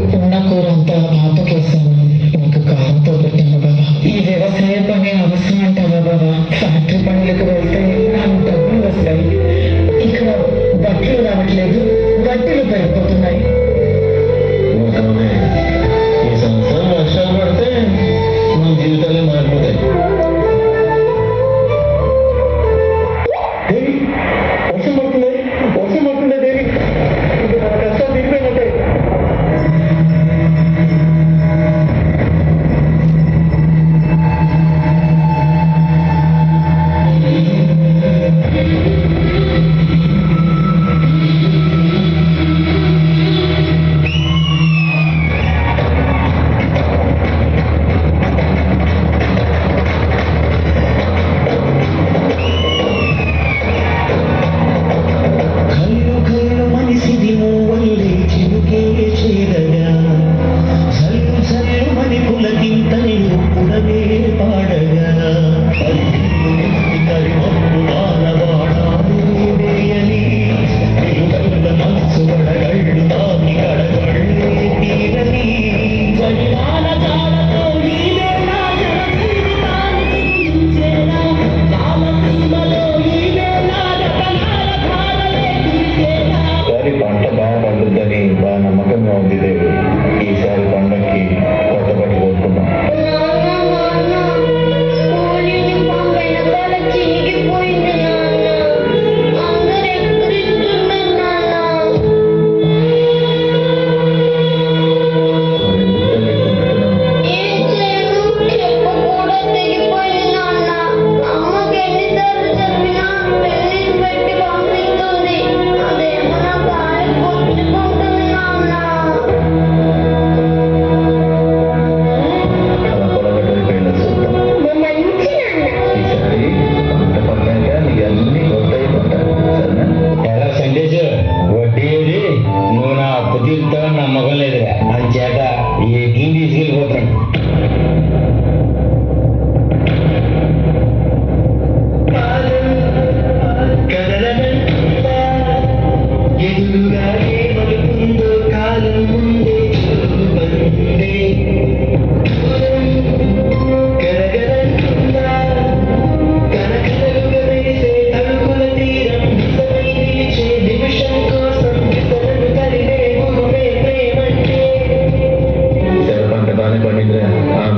ఉన్న కూరంతా బాతకేసాను, నీకు కారంతో పెట్టాను బాబా. ఈ వ్యవసాయ పని అవసరం అంటావా బాబా? ఫ్యాక్టరీ పనులకు వెళ్తే నాకు డబ్బులు వస్తాయి, ఇక్కడ బట్టలు రావట్లేదు, వడ్డీలు పెరిగిపోతున్నాయి. ఈ సంవత్సరం వర్షాలు పడితే మన జీవితాలే మారిపోతాయి. వర్షం పడుతుంది, వర్షం పడుతుంది దేవి, మన కష్టాలు దిగిపోయినట్టే. పంట బాగా పండుద్దని బాగా నమ్మకంగా ఉంది దేవి. ఈసారి పండక్కి కొత్త బట్టి కొనుక్కున్నాం. నమ్మకం లేదురా, అని చేత ఈ తీసుకెళ్ళిపోతాను.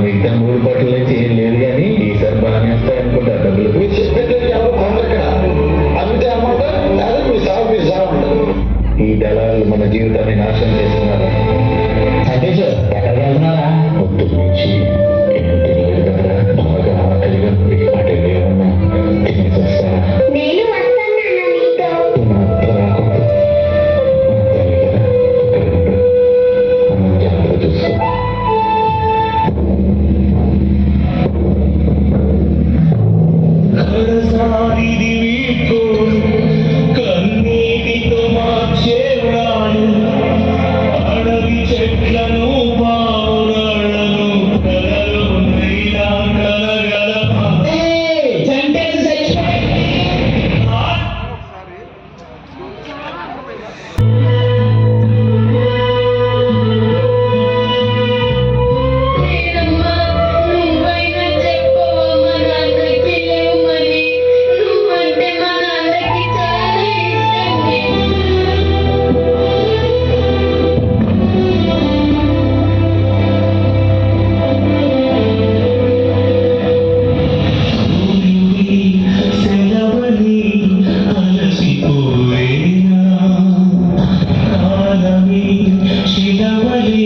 మిగతా 3 పట్ల నుంచి ఏం లేదు కానీ ఈసారి బాగానే వస్తాయి అనుకుంటా డబ్బులు. ఈ దళాలు మన జీవితాన్ని నాశనం చేస్తున్నారు. సతీష్ ఎక్కడికి వెళ్తున్నారా? పొద్దున్న నుంచి ఏం తెలియదు కదా, బాగా ఆకలిగా ఉంది. అటు ఏమన్నా తినేసి వస్తారా? శిలవలి